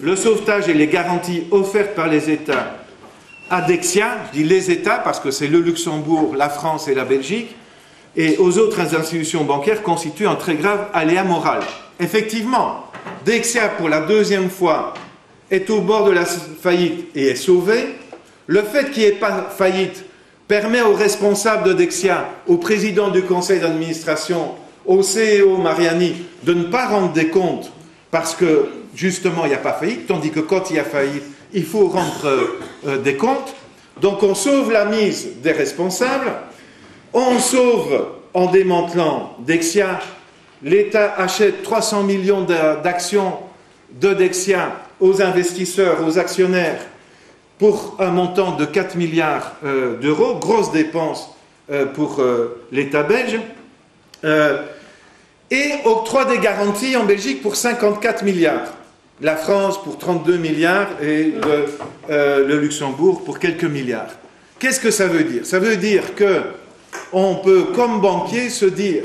le sauvetage et les garanties offertes par les États à Dexia, je dis les États parce que c'est le Luxembourg, la France et la Belgique, et aux autres institutions bancaires constituent un très grave aléa moral. Effectivement, Dexia, pour la deuxième fois, est au bord de la faillite et est sauvé. Le fait qu'il n'y ait pas faillite permet aux responsables de Dexia, au président du conseil d'administration, au CEO Mariani, de ne pas rendre des comptes parce que, justement, il n'y a pas faillite, tandis que quand il y a faillite, il faut rendre des comptes. Donc on sauve la mise des responsables, on sauve en démantelant Dexia. L'État achète 300 millions d'actions de Dexia aux investisseurs, aux actionnaires, pour un montant de 4 milliards d'euros, grosse dépense pour l'État belge, et octroie des garanties en Belgique pour 54 milliards. La France pour 32 milliards et le Luxembourg pour quelques milliards. Qu'est-ce que ça veut dire? Ça veut dire que on peut, comme banquier, se dire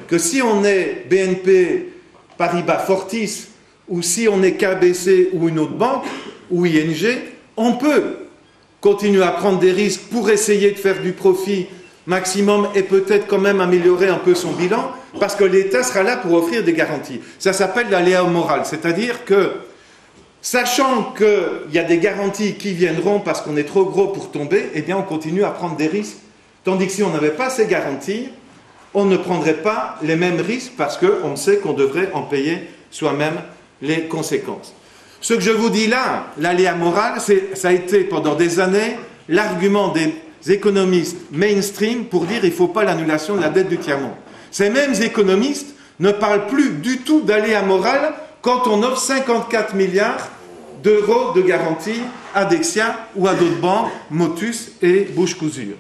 que si on est BNP Paribas Fortis, ou si on est KBC ou une autre banque, ou ING, on peut continuer à prendre des risques pour essayer de faire du profit maximum et peut-être quand même améliorer un peu son bilan, parce que l'État sera là pour offrir des garanties. Ça s'appelle l'aléa moral, c'est-à-dire que, sachant qu'il y a des garanties qui viendront parce qu'on est trop gros pour tomber, eh bien on continue à prendre des risques. Tandis que si on n'avait pas ces garanties, on ne prendrait pas les mêmes risques parce qu'on sait qu'on devrait en payer soi-même les conséquences. Ce que je vous dis là, l'aléa moral, ça a été pendant des années l'argument des économistes mainstream pour dire qu'il ne faut pas l'annulation de la dette du tiers-monde. Ces mêmes économistes ne parlent plus du tout d'aléa moral quand on offre 54 milliards d'euros de garantie à Dexia ou à d'autres banques, Motus et Bouche-Cousure.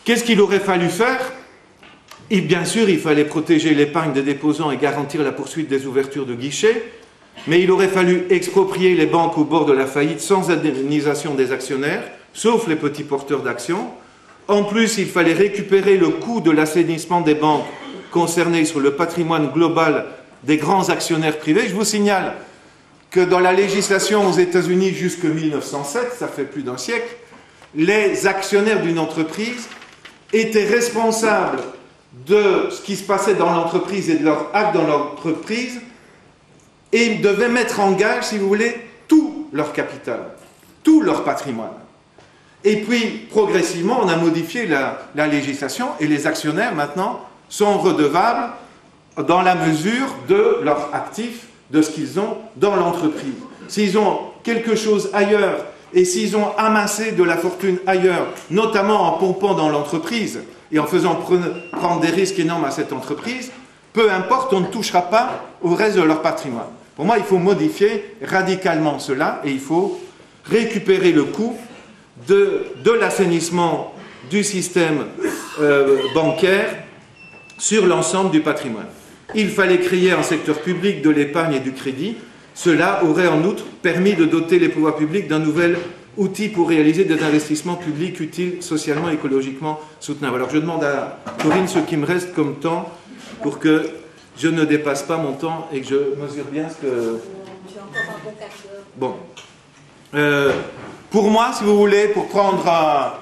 Qu'est-ce qu'il aurait fallu faire? Et bien sûr, il fallait protéger l'épargne des déposants et garantir la poursuite des ouvertures de guichets, mais il aurait fallu exproprier les banques au bord de la faillite sans indemnisation des actionnaires, sauf les petits porteurs d'actions. En plus, il fallait récupérer le coût de l'assainissement des banques concernées sur le patrimoine global des grands actionnaires privés. Je vous signale que dans la législation aux États-Unis jusqu'en 1907, ça fait plus d'un siècle, les actionnaires d'une entreprise étaient responsables de ce qui se passait dans l'entreprise et de leur acte dans l'entreprise et devaient mettre en gage, si vous voulez, tout leur capital, tout leur patrimoine. Et puis, progressivement, on a modifié la législation et les actionnaires, maintenant, sont redevables dans la mesure de leurs actifs, de ce qu'ils ont dans l'entreprise. S'ils ont quelque chose ailleurs et s'ils ont amassé de la fortune ailleurs, notamment en pompant dans l'entreprise et en faisant prendre des risques énormes à cette entreprise, peu importe, on ne touchera pas au reste de leur patrimoine. Pour moi, il faut modifier radicalement cela et il faut récupérer le coût de l'assainissement du système bancaire sur l'ensemble du patrimoine. Il fallait créer un secteur public de l'épargne et du crédit. Cela aurait en outre permis de doter les pouvoirs publics d'un nouvel outil pour réaliser des investissements publics utiles, socialement et écologiquement soutenables. Alors je demande à Corinne ce qui me reste comme temps pour que je ne dépasse pas mon temps et que je mesure bien ce que... Tu as encore un bon quart d'heure. Bon. Pour moi, si vous voulez, pour prendre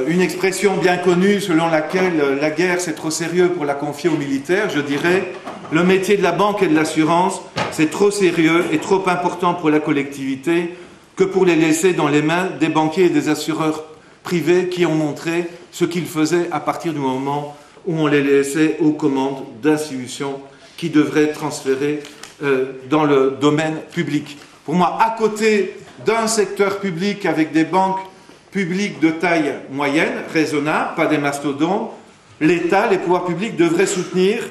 une expression bien connue selon laquelle la guerre c'est trop sérieux pour la confier aux militaires, je dirais le métier de la banque et de l'assurance c'est trop sérieux et trop important pour la collectivité que pour les laisser dans les mains des banquiers et des assureurs privés qui ont montré ce qu'ils faisaient à partir du moment où on les laissait aux commandes d'institutions qui devraient être transférées dans le domaine public. Pour moi, à côté d'un secteur public avec des banques publiques de taille moyenne, raisonnable, pas des mastodontes, l'État, les pouvoirs publics devraient soutenir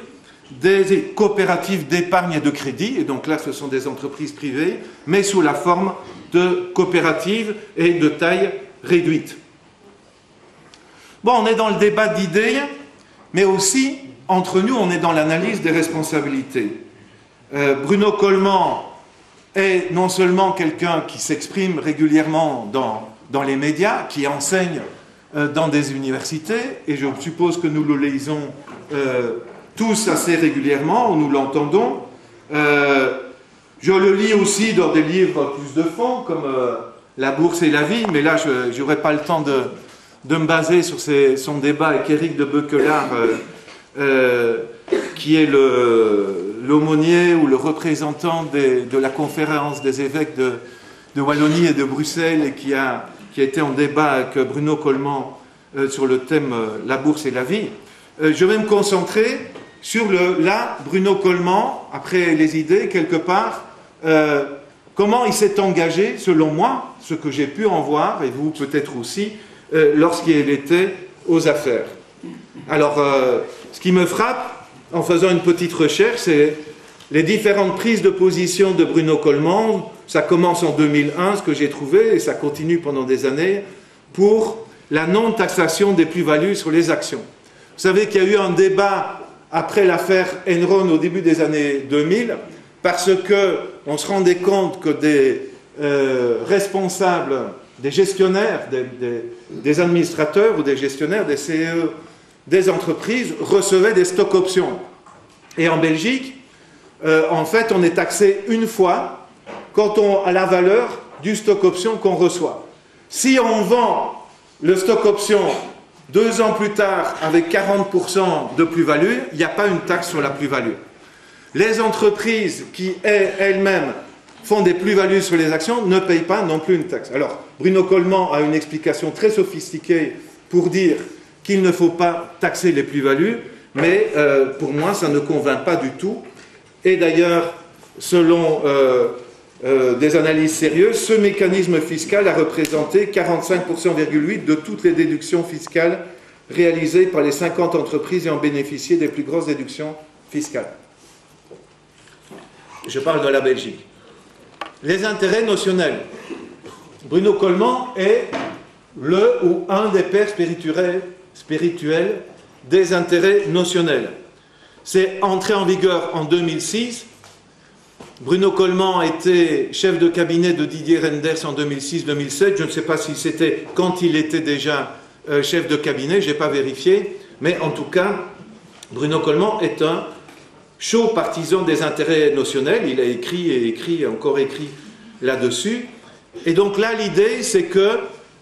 des coopératives d'épargne et de crédit, et donc là ce sont des entreprises privées, mais sous la forme de coopératives et de taille réduite. Bon, on est dans le débat d'idées, mais aussi, entre nous, on est dans l'analyse des responsabilités. Bruno Coleman est non seulement quelqu'un qui s'exprime régulièrement dans les médias, qui enseigne dans des universités, et je suppose que nous le lisons tous assez régulièrement, ou nous l'entendons, Je le lis aussi dans des livres plus de fond, comme La bourse et la vie, mais là, je n'aurai pas le temps de me baser sur son débat avec Éric de Beuquelard, qui est l'aumônier ou le représentant de la conférence des évêques de Wallonie et de Bruxelles, et qui a été en débat avec Bruno Coleman sur le thème La bourse et la vie. Je vais me concentrer sur Bruno Coleman, après les idées, quelque part, comment il s'est engagé, selon moi, ce que j'ai pu en voir, et vous peut-être aussi, lorsqu'il était aux affaires. Alors, ce qui me frappe, en faisant une petite recherche, c'est les différentes prises de position de Bruno Coleman. Ça commence en 2001, ce que j'ai trouvé, et ça continue pendant des années, pour la non-taxation des plus-values sur les actions. Vous savez qu'il y a eu un débat après l'affaire Enron au début des années 2000, parce qu'on se rendait compte que des responsables, des gestionnaires, des administrateurs ou des gestionnaires, des CE, des entreprises recevaient des stock options. Et en Belgique, en fait, on est taxé une fois à la valeur du stock option qu'on reçoit. Si on vend le stock option 2 ans plus tard avec 40% de plus-value, il n'y a pas une taxe sur la plus-value. Les entreprises qui, elles-mêmes, font des plus-values sur les actions ne payent pas non plus une taxe. Alors, Bruno Coleman a une explication très sophistiquée pour dire qu'il ne faut pas taxer les plus-values, mais pour moi, ça ne convainc pas du tout. Et d'ailleurs, selon des analyses sérieuses, ce mécanisme fiscal a représenté 45,8% de toutes les déductions fiscales réalisées par les 50 entreprises ayant bénéficié des plus grosses déductions fiscales. Je parle de la Belgique. Les intérêts notionnels. Bruno Coleman est le ou un des pères spirituels des intérêts notionnels. C'est entré en vigueur en 2006. Bruno Coleman était chef de cabinet de Didier Reynders en 2006-2007. Je ne sais pas si c'était quand il était déjà chef de cabinet, je n'ai pas vérifié. Mais en tout cas, Bruno Coleman est un chaud partisan des intérêts notionnels. Il a écrit et écrit et encore écrit là-dessus. Et donc là, l'idée, c'est que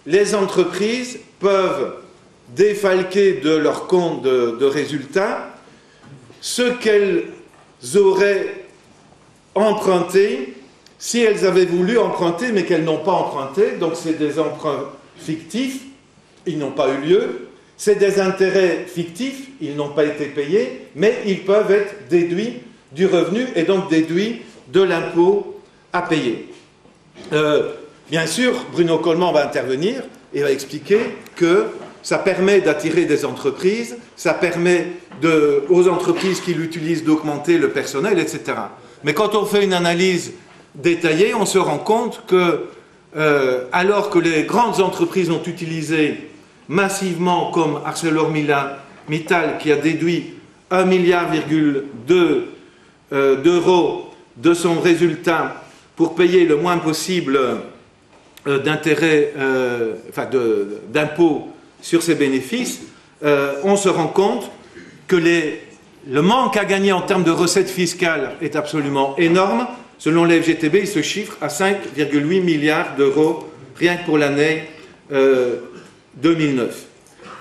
les entreprises peuvent défalquer de leur compte de résultats ce qu'elles auraient emprunté si elles avaient voulu emprunter mais qu'elles n'ont pas emprunté. Donc c'est des emprunts fictifs, ils n'ont pas eu lieu. C'est des intérêts fictifs, ils n'ont pas été payés, mais ils peuvent être déduits du revenu et donc déduits de l'impôt à payer. Bien sûr, Bruno Coleman va intervenir et va expliquer que ça permet d'attirer des entreprises, ça permet aux entreprises qui l'utilisent d'augmenter le personnel, etc. Mais quand on fait une analyse détaillée, on se rend compte que, alors que les grandes entreprises ont utilisé massivement, comme ArcelorMittal, qui a déduit 1,2 milliard d'euros de son résultat pour payer le moins possible d'intérêts, d'impôts sur ses bénéfices, on se rend compte que le manque à gagner en termes de recettes fiscales est absolument énorme. Selon la FGTB, il se chiffre à 5,8 milliards d'euros rien que pour l'année 2009.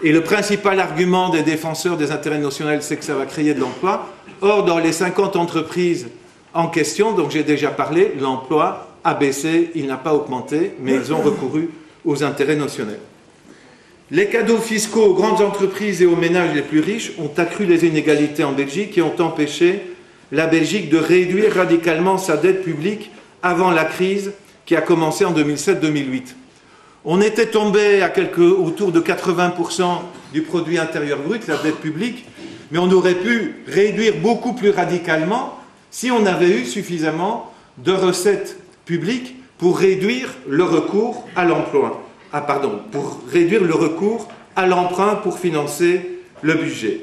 Et le principal argument des défenseurs des intérêts notionnels, c'est que ça va créer de l'emploi. Or, dans les 50 entreprises en question, dont j'ai déjà parlé, l'emploi a baissé, il n'a pas augmenté, mais ils ont recouru aux intérêts notionnels. Les cadeaux fiscaux aux grandes entreprises et aux ménages les plus riches ont accru les inégalités en Belgique et ont empêché la Belgique de réduire radicalement sa dette publique avant la crise qui a commencé en 2007-2008. On était tombé à autour de 80% du produit intérieur brut, la dette publique, mais on aurait pu réduire beaucoup plus radicalement si on avait eu suffisamment de recettes publiques pour réduire le recours à l'emploi. Pour réduire le recours à l'emprunt pour financer le budget.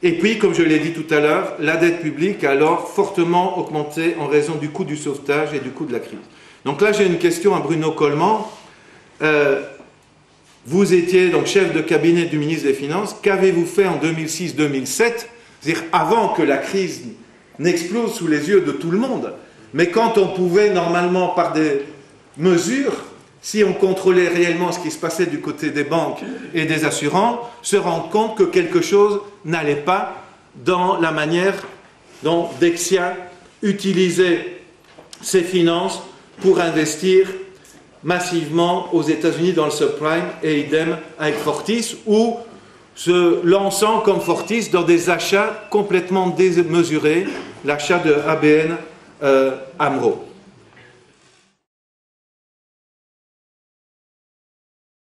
Et puis, comme je l'ai dit tout à l'heure, la dette publique a alors fortement augmenté en raison du coût du sauvetage et du coût de la crise. Donc là, j'ai une question à Bruno Coleman. Vous étiez donc chef de cabinet du ministre des Finances. Qu'avez-vous fait en 2006-2007, c'est-à-dire avant que la crise n'explose sous les yeux de tout le monde, Mais quand on pouvait, normalement, par des mesures, si on contrôlait réellement ce qui se passait du côté des banques et des assurants, se rendre compte que quelque chose n'allait pas dans la manière dont Dexia utilisait ses finances pour investir massivement aux États-Unis dans le subprime, et idem avec Fortis, ou se lançant comme Fortis dans des achats complètement démesurés, l'achat de ABN AMRO.